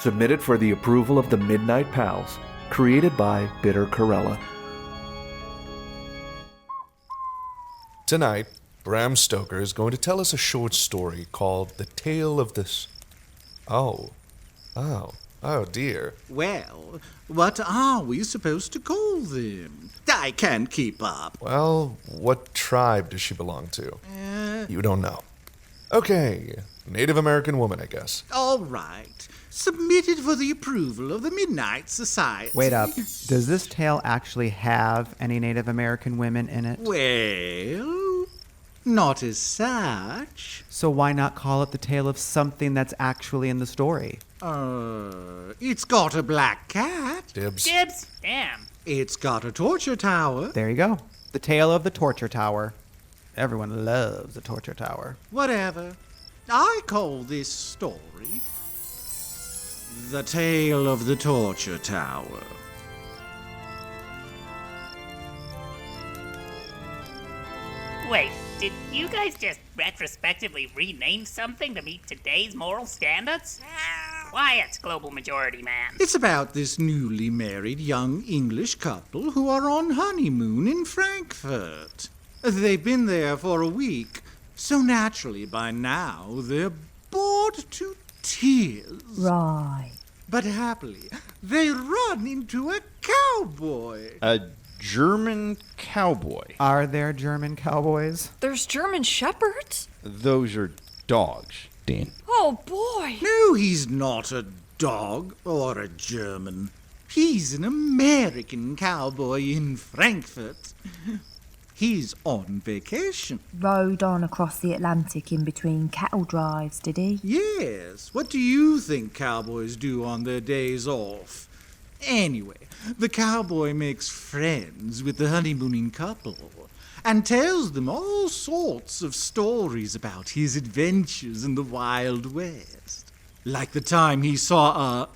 Submitted for the approval of the Midnight Pals. Created by Bitter Karella. Tonight, Bram Stoker is going to tell us a short story called The Tale of this... Oh dear. Well, what are we supposed to call them? I can't keep up. Well, what tribe does she belong to? You don't know. Okay, Native American woman, I guess. All right. Submitted for the approval of the Midnight Society. Wait up. Does this tale actually have any Native American women in it? Well, not as such. So why not call it the tale of something that's actually in the story? It's got a black cat. Dibs. Dibs? Damn. It's got a torture tower. There you go. The tale of the torture tower. Everyone loves a torture tower. Whatever. I call this story The Tale of the Torture Tower. Wait, did you guys just retrospectively rename something to meet today's moral standards? Quiet, global majority man. It's about this newly married young English couple who are on honeymoon in Frankfurt. They've been there for a week, so naturally by now they're bored to tears. Right. But happily, they run into a cowboy. A German cowboy. Are there German cowboys? There's German shepherds? Those are dogs, Dan. Oh, boy. No, he's not a dog or a German. He's an American cowboy in Frankfurt. He's on vacation. Rode on across the Atlantic in between cattle drives, did he? Yes. What do you think cowboys do on their days off? Anyway, the cowboy makes friends with the honeymooning couple and tells them all sorts of stories about his adventures in the Wild West. Like the time he saw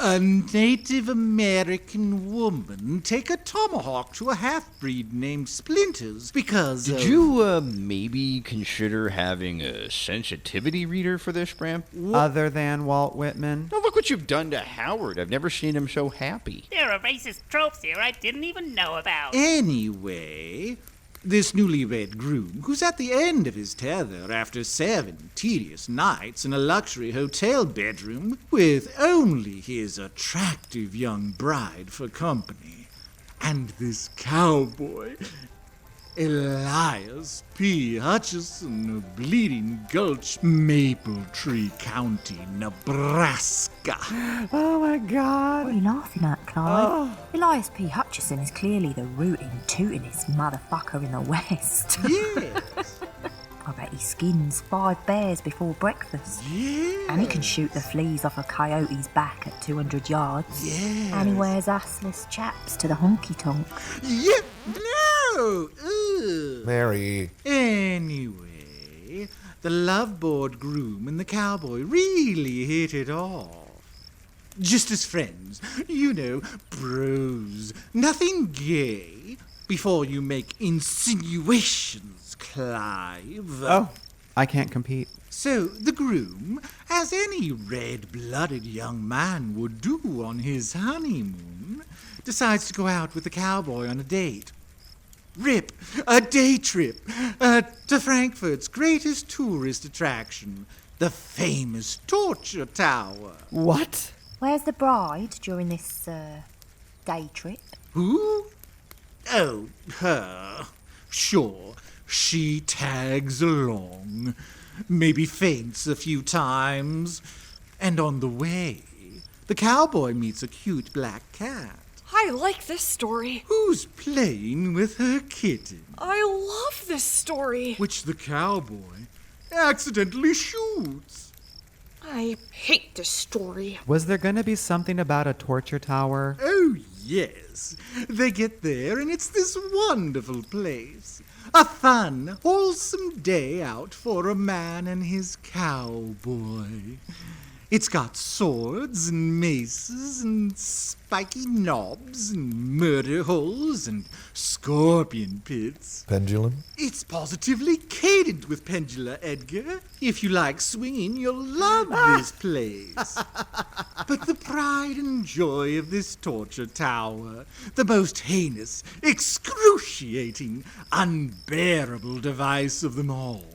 a Native American woman take a tomahawk to a half-breed named Splinters because Did you maybe consider having a sensitivity reader for this, Bram? Other than Walt Whitman? Oh, look what you've done to Howard. I've never seen him so happy. There are racist tropes here I didn't even know about. Anyway, this newlywed groom, who's at the end of his tether after 7 tedious nights in a luxury hotel bedroom with only his attractive young bride for company, and this cowboy, Elias P. Hutchison of Bleeding Gulch, Maple Tree County, Nebraska. Oh my God. What are you laughing at, Clive? Elias P. Hutchison is clearly the rootin' tootin'est motherfucker in the West. Yes. I bet he skins 5 bears before breakfast. Yes. And he can shoot the fleas off a coyote's back at 200 yards. Yes. And he wears assless chaps to the honky-tonk. Yep. No. Ugh. Mary. Anyway, the love-bored groom and the cowboy really hit it off. Just as friends, you know, bros, nothing gay, before you make insinuations, Clive. Oh, I can't compete. So the groom, as any red-blooded young man would do on his honeymoon, decides to go out with the cowboy on a date. Rip, a day trip to Frankfurt's greatest tourist attraction, the famous Torture Tower. What? Where's the bride during this, day trip? Who? Oh, her. Sure, she tags along, maybe faints a few times, and on the way, the cowboy meets a cute black cat. I like this story. Who's playing with her kitten, I love this story. which the cowboy accidentally shoots. I hate this story. Was there gonna be something about a torture tower? Oh, yes. They get there, and it's this wonderful place. A fun, wholesome day out for a man and his cowboy. It's got swords and maces and spiky knobs and murder holes and scorpion pits. Pendulum? It's positively catered with pendula, Edgar. If you like swinging, you'll love this place. But the pride and joy of this torture tower, the most heinous, excruciating, unbearable device of them all,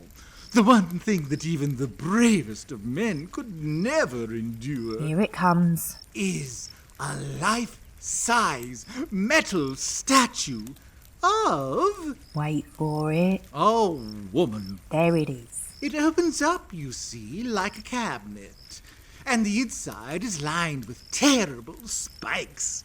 the one thing that even the bravest of men could never endure, Here it comes. is a life-size metal statue of... Wait for it. Oh, woman. There it is. It opens up, you see, like a cabinet, and the inside is lined with terrible spikes.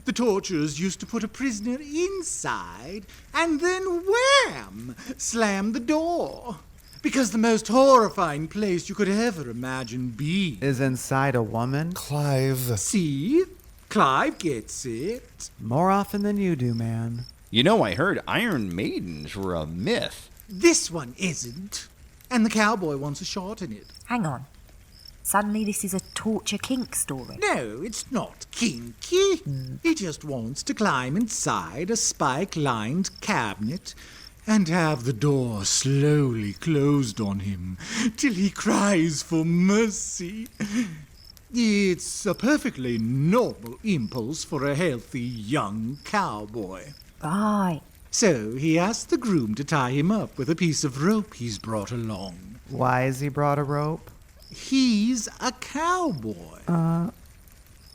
The torturers used to put a prisoner inside and then wham! Slam the door. Because the most horrifying place you could ever imagine being. Is inside a woman? Clive. See? Clive gets it. More often than you do, man. You know, I heard Iron Maidens were a myth. This one isn't. And the cowboy wants a shot in it. Hang on. Suddenly this is a torture kink story. No, it's not kinky. He just wants to climb inside a spike-lined cabinet and have the door slowly closed on him till he cries for mercy. It's a perfectly normal impulse for a healthy young cowboy. Right. So he asks the groom to tie him up with a piece of rope he's brought along. Why has he brought a rope? He's a cowboy.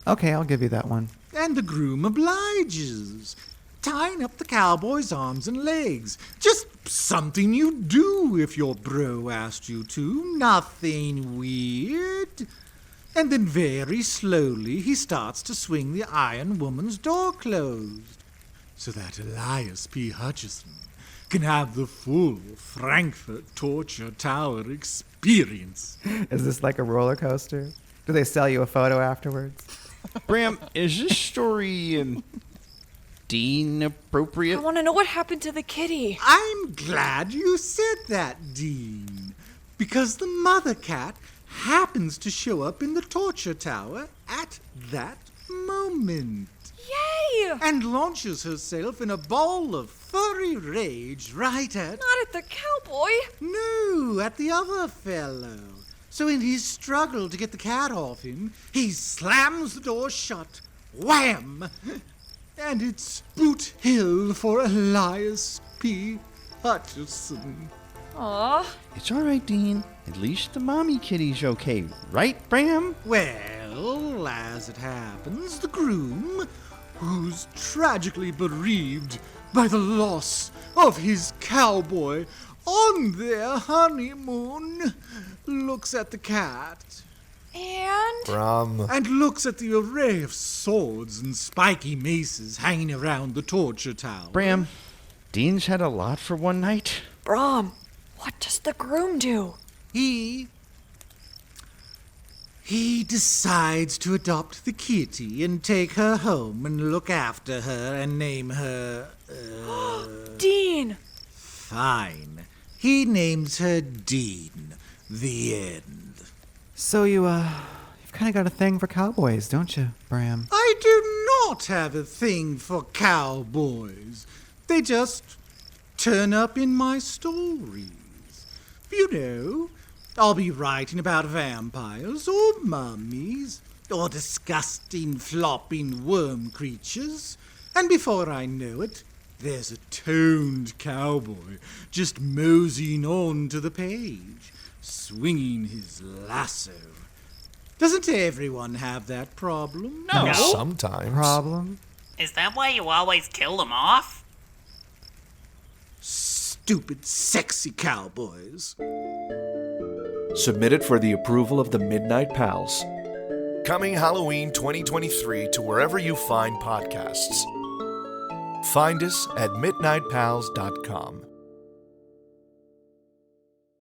Okay, I'll give you that one. And the groom obliges, tying up the cowboy's arms and legs. Just something you do if your bro asked you to. Nothing weird. And then very slowly he starts to swing the Iron Woman's door closed, so that Elias P. Hutchison can have the full Frankfurt Torture Tower experience. Is this like a roller coaster? Do they sell you a photo afterwards? Bram, is this story Dean appropriate? I want to know what happened to the kitty. I'm glad you said that, Dean, because the mother cat happens to show up in the torture tower at that moment. Yay! And launches herself in a ball of furry rage right at... Not at the cowboy. No, at the other fellow. So in his struggle to get the cat off him, he slams the door shut. Wham! And it's boot hill for Elias P. Hutchison. Aw. It's all right, Dean. At least the mommy kitty's okay, right, Bram? Well, as it happens, the groom, who's tragically bereaved by the loss of his cowboy on their honeymoon, looks at the cat And? Bram. and looks at the array of swords and spiky maces hanging around the torture tower. Bram, Dean's had a lot for one night. Bram, what does the groom do? He decides to adopt the kitty and take her home and look after her and name her, Dean! fine. He names her Dean. The end. So you've kind of got a thing for cowboys, don't you, Bram? I do not have a thing for cowboys. They just turn up in my stories. You know, I'll be writing about vampires or mummies or disgusting flopping worm creatures, and before I know it, there's a toned cowboy just moseying on to the page, swinging his lasso. Doesn't everyone have that problem? No. Sometimes. Problem? Is that why you always kill them off? Stupid, sexy cowboys. Submitted for the approval of the Midnight Pals. Coming Halloween 2023 to wherever you find podcasts. Find us at midnightpals.com.